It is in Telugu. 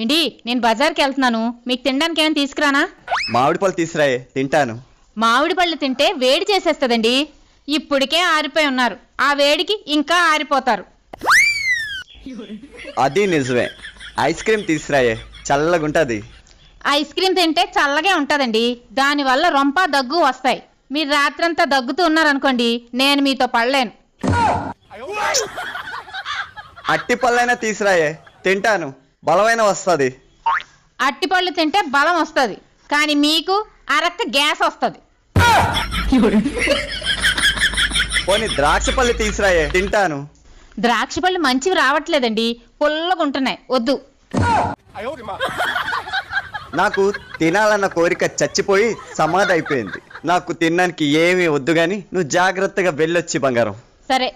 ఏంటి నేను బజార్కి వెళ్తున్నాను, మీకు తినడానికి ఏమైనా తీసుకురానా? మామిడి పళ్ళు తీసురాయే, తింటాను. మామిడి పళ్ళు తింటే వేడి చేసేస్తుందండి. ఇప్పటికే ఆరిపోయి ఉన్నారు, ఆ వేడికి ఇంకా ఆరిపోతారు. అది నిజమే. ఐస్ క్రీమ్ తీసురాయే, చల్లగుంటది. ఐస్ క్రీమ్ తింటే చల్లగే ఉంటుందండి, దానివల్ల రొంప దగ్గు వస్తాయి. మీరు రాత్రంతా దగ్గుతూ ఉన్నారనుకోండి, నేను మీతో పడలేను. అట్టి పళ్ళైనా తీసురాయే, తింటాను. బలమైన వస్తుంది. అట్టిపళ్ళు తింటే బలం వస్తుంది, కానీ మీకు అరక్క గ్యాస్ వస్తుంది. పోనీ ద్రాక్ష పళ్ళు తీసురాయే, తింటాను. ద్రాక్ష పళ్ళు మంచివి రావట్లేదండి, పుల్లగా ఉంటున్నాయి, వద్దు. నాకు తినాలన్న కోరిక చచ్చిపోయి సమాధి అయిపోయింది. నాకు తినడానికి ఏమీ వద్దు గాని నువ్వు జాగ్రత్తగా వెళ్ళొచ్చి బంగారం. సరే.